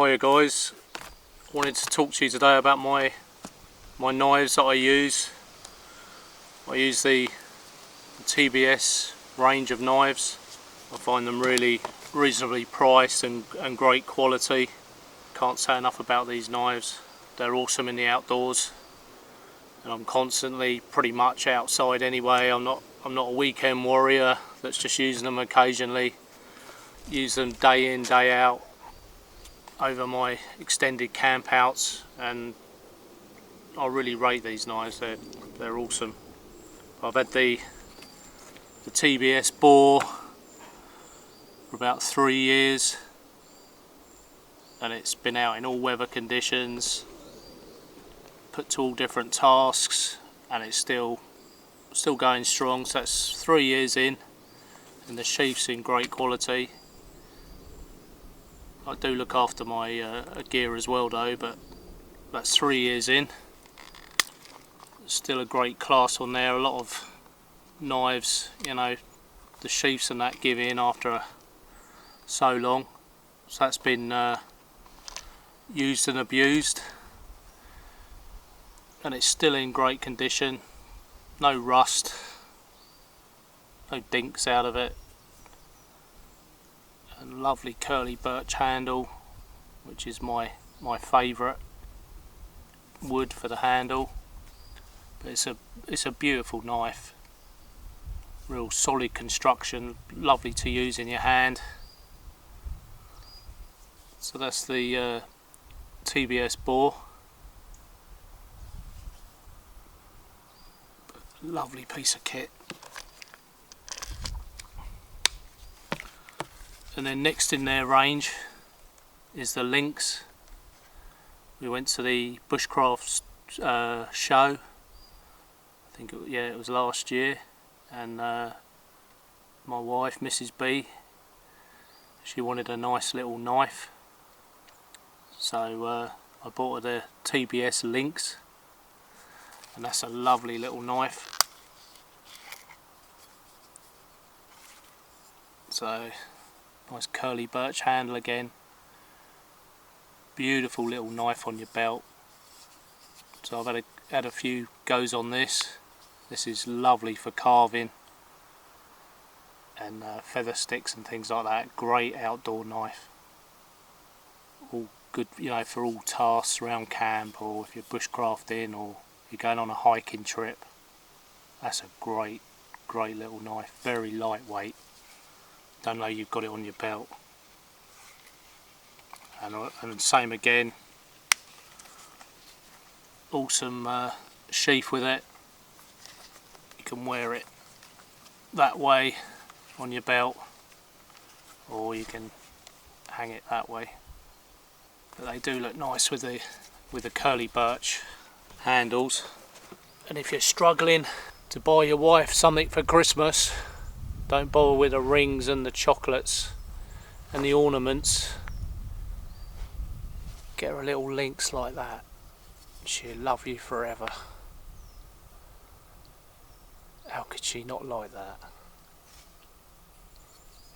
Hiya guys, wanted to talk to you today about my knives that I use. I use the TBS range of knives. I find them really reasonably priced and great quality. Can't say enough about these knives. They're awesome in the outdoors, and I'm constantly pretty much outside anyway. I'm not a weekend warrior that's just using them occasionally. Use them day in, day out over my extended camp outs, and I really rate these knives. They're awesome. I've had the TBS Boar for about 3 years, and it's been out in all weather conditions, put to all different tasks, and it's still going strong. So that's 3 years in, and the sheath's in great quality. I do look after my gear as well though, but that's 3 years in. Still a great class on there. A lot of knives, you know, the sheaths and that give in after so long. So that's been used and abused, and it's still in great condition. No rust, no dinks out of it. And lovely curly birch handle, which is my favourite wood for the handle. But it's a beautiful knife, real solid construction, lovely to use in your hand. So that's the TBS Boar. Lovely piece of kit. And then next in their range is the Lynx. We went to the Bushcraft show, I think it was last year, and my wife, Mrs. B, she wanted a nice little knife, so I bought her the TBS Lynx, and that's a lovely little knife. So nice curly birch handle again. Beautiful little knife on your belt. So I've had a few goes on this. This is lovely for carving and feather sticks and things like that. Great outdoor knife. All good, you know, for all tasks around camp, or if you're bushcrafting or you're going on a hiking trip. That's a great little knife. Very lightweight. Don't know you've got it on your belt. And same again. Awesome sheath with it. You can wear it that way on your belt, or you can hang it that way. But they do look nice with the curly birch handles. And if you're struggling to buy your wife something for Christmas, don't bother with the rings and the chocolates and the ornaments. Get her a little Lynx like that. She'll love you forever. How could she not like that?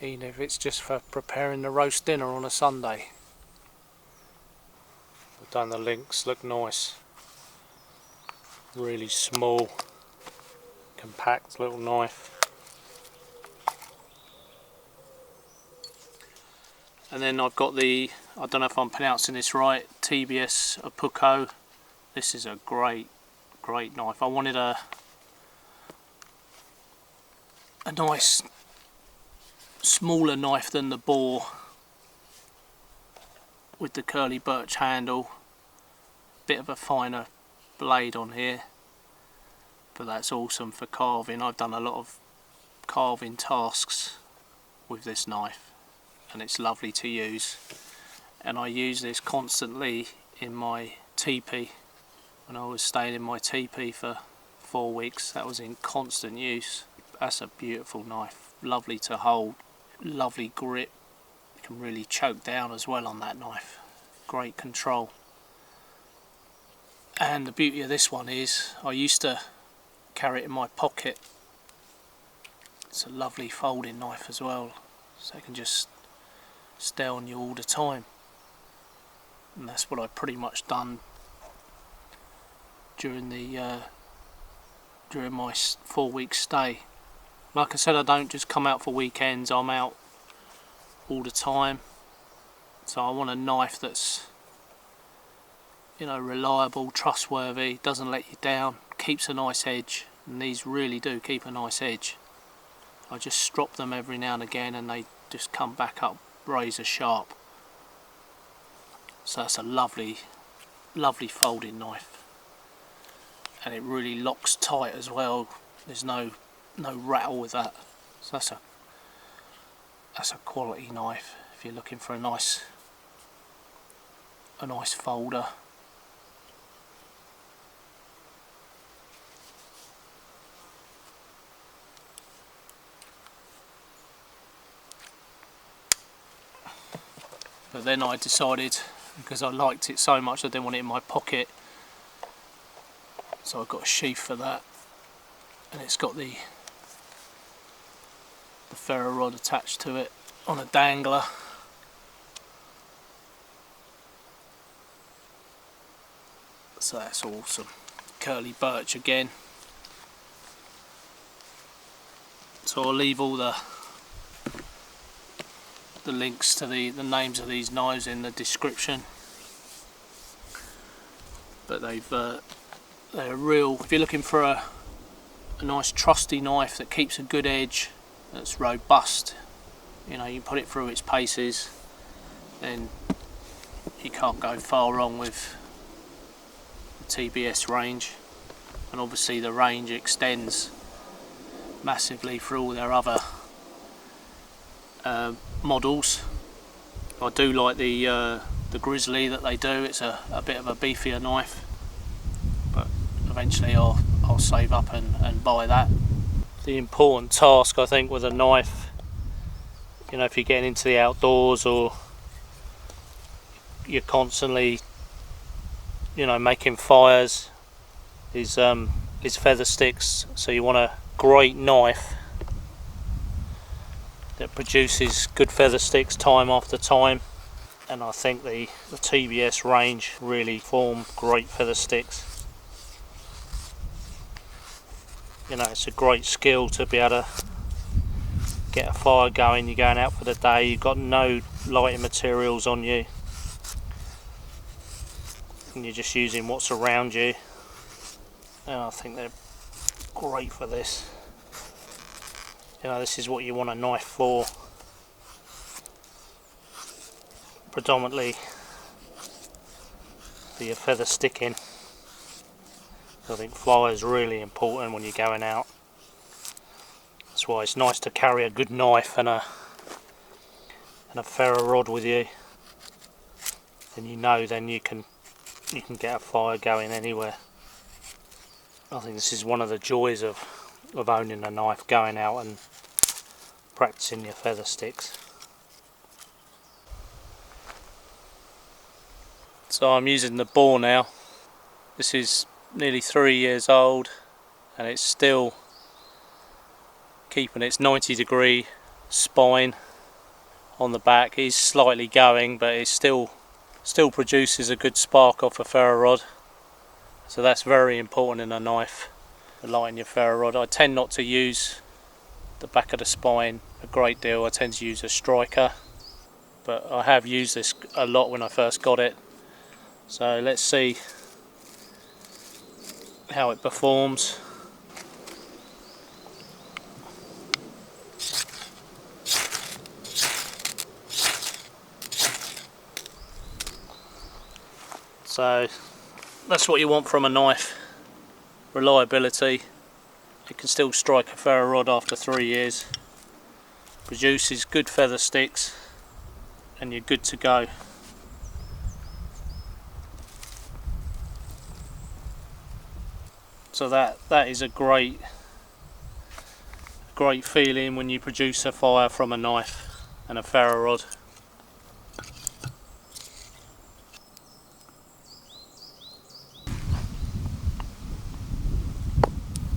Even if it's just for preparing the roast dinner on a Sunday. I've done the Lynx, look nice. Really small, compact little knife. And then I've got the, I don't know if I'm pronouncing this right, TBS Puukko. This is a great knife. I wanted a nice smaller knife than the Boar, with the curly birch handle, bit of a finer blade on here, but that's awesome for carving. I've done a lot of carving tasks with this knife, and it's lovely to use. And I use this constantly in my teepee. When I was staying in my teepee for 4 weeks, that was in constant use. That's a beautiful knife, lovely to hold, lovely grip. You can really choke down as well on that knife. Great control. And the beauty of this one is I used to carry it in my pocket. It's a lovely folding knife as well, so it can just stay on you all the time. and that's what I've pretty much done during my 4-week stay. Like I said, I don't just come out for weekends, I'm out all the time. So I want a knife that's, you know, reliable, trustworthy, doesn't let you down, keeps a nice edge, and these really do keep a nice edge. I just strop them every now and again and they just come back up razor sharp. So that's a lovely, lovely folding knife, and it really locks tight as well. There's no rattle with that. So that's a quality knife if you're looking for a nice folder. But then I decided, because I liked it so much, I didn't want it in my pocket, so I got a sheath for that, and it's got the ferro rod attached to it on a dangler. So that's awesome. Curly birch again. So I'll leave all the links to the names of these knives in the description. But they're real. If you're looking for a nice trusty knife that keeps a good edge, that's robust, you know, you put it through its paces, then you can't go far wrong with the TBS range. And obviously the range extends massively through all their other models. I do like the Grizzly that they do. It's a bit of a beefier knife, but eventually I'll save up and buy that. The important task, I think, with a knife, you know, if you're getting into the outdoors or you're constantly, you know, making fires, is feather sticks. So you want a great knife that produces good feather sticks time after time, and I think the TBS range really form great feather sticks. You know, it's a great skill to be able to get a fire going. You're going out for the day, you've got no lighting materials on you, and you're just using what's around you, and I think they're great for this. You know, this is what you want a knife for. Predominantly for your feather sticking. I think fire is really important when you're going out. That's why it's nice to carry a good knife and a ferro rod with you. And you know, then you can get a fire going anywhere. I think this is one of the joys of owning a knife, going out and practicing your feather sticks. So I'm using the Boar now. This is nearly 3 years old and it's still keeping its 90-degree spine on the back. It's slightly going, but it still produces a good spark off a ferro rod. So that's very important in a knife, lighting your ferro rod. I tend not to use the back of the spine a great deal. I tend to use a striker, but I have used this a lot when I first got it. So let's see how it performs. So that's what you want from a knife: reliability. It can still strike a ferro rod after 3 years, produces good feather sticks, and you're good to go. So that is a great feeling when you produce a fire from a knife and a ferro rod.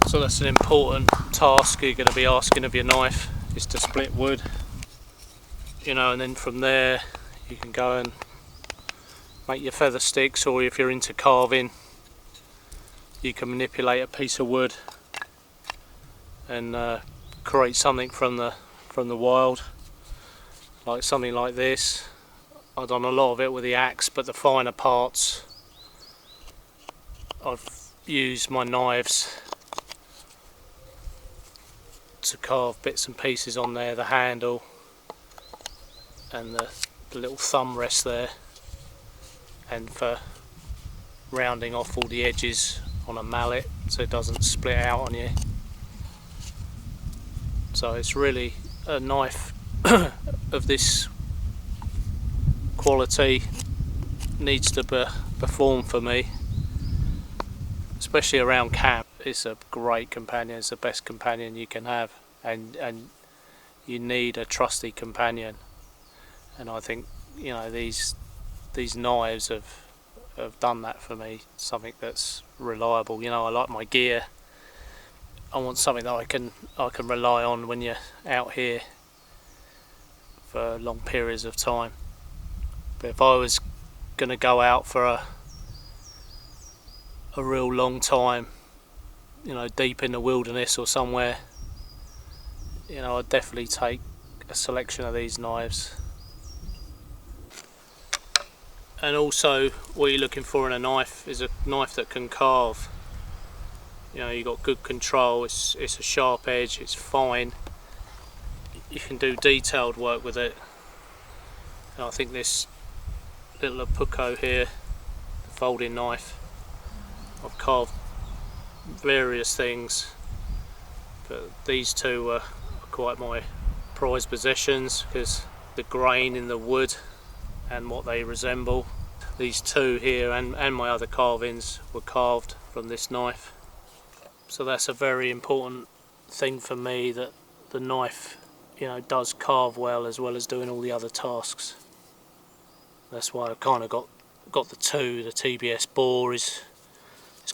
So that's an important task you're going to be asking of your knife, is to split wood, you know, and then from there you can go and make your feather sticks, or if you're into carving, you can manipulate a piece of wood and create something from the wild, like something like this. I've done a lot of it with the axe, but the finer parts I've used my knives to carve bits and pieces on there, the handle and the little thumb rest there, and for rounding off all the edges on a mallet so it doesn't split out on you. So it's really a knife of this quality needs to perform for me, especially around camp. It's a great companion. It's the best companion you can have, and you need a trusty companion. And I think, you know, these knives have done that for me. Something that's reliable. You know, I like my gear. I want something that I can rely on when you're out here for long periods of time. But if I was going to go out for a real long time, you know, deep in the wilderness or somewhere, you know, I'd definitely take a selection of these knives. And also, what you're looking for in a knife is a knife that can carve. You know, you've got good control, it's a sharp edge, it's fine, you can do detailed work with it. And I think this little Puukko here, folding knife, I've carved various things, but these two are quite my prized possessions because the grain in the wood and what they resemble. These two here and my other carvings were carved from this knife. So that's a very important thing for me, that the knife, you know, does carve well as doing all the other tasks. That's why I kind of got the two. The TBS Boar is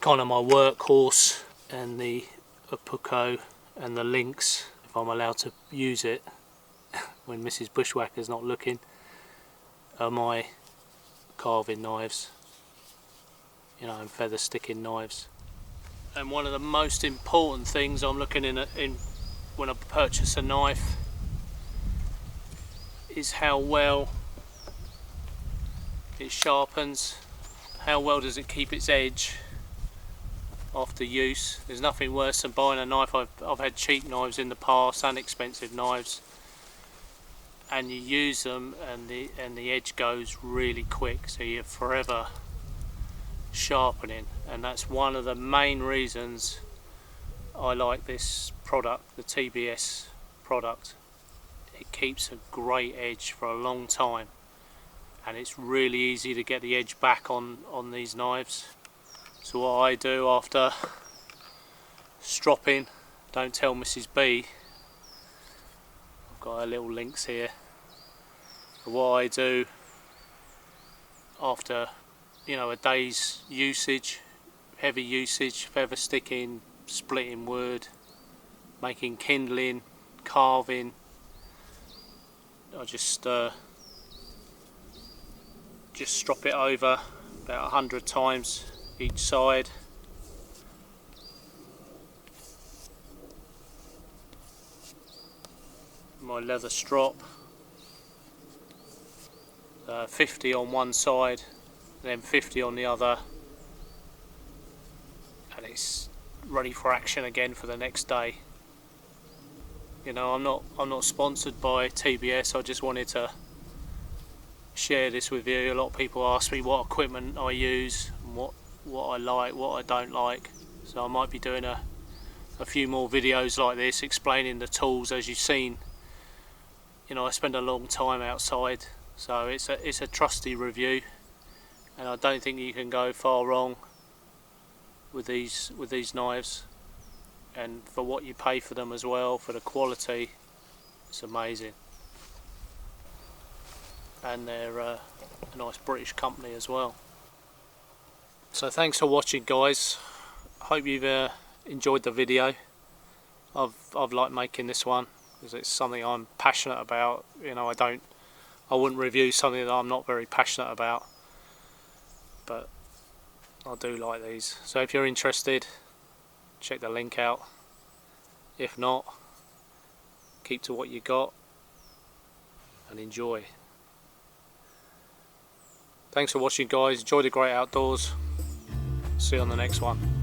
kind of my workhorse, and the Puukko and the Lynx, if I'm allowed to use it when Mrs. Bushwhacker's not looking, are my carving knives, you know, and feather sticking knives. And one of the most important things I'm looking in when I purchase a knife is how well it sharpens, how well does it keep its edge after use. There's nothing worse than buying a knife. I've had cheap knives in the past and expensive knives, and you use them and the edge goes really quick, so you're forever sharpening. And that's one of the main reasons I like this product, the TBS product. It keeps a great edge for a long time, and it's really easy to get the edge back on these knives. So what I do after stropping, don't tell Mrs. B, I've got a little Lynx here, but what I do after, you know, a day's usage, heavy usage, feather sticking, splitting wood, making kindling, carving, I just strop it over about 100 times each side. My leather strop, 50 on one side, then 50 on the other, and it's ready for action again for the next day. You know, I'm not sponsored by TBS. I just wanted to share this with you. A lot of people ask me what equipment I use, and what I like, what I don't like. So I might be doing a few more videos like this explaining the tools. As you've seen, you know, I spend a long time outside, so it's a trusty review, and I don't think you can go far wrong with these knives. And for what you pay for them as well, for the quality, it's amazing. And they're a nice British company as well. So thanks for watching, guys. Hope you've enjoyed the video. I've liked making this one because it's something I'm passionate about. You know, I wouldn't review something that I'm not very passionate about. but I do like these. So if you're interested, check the link out. If not, keep to what you got and enjoy. Thanks for watching, guys. Enjoy the great outdoors. See you on the next one.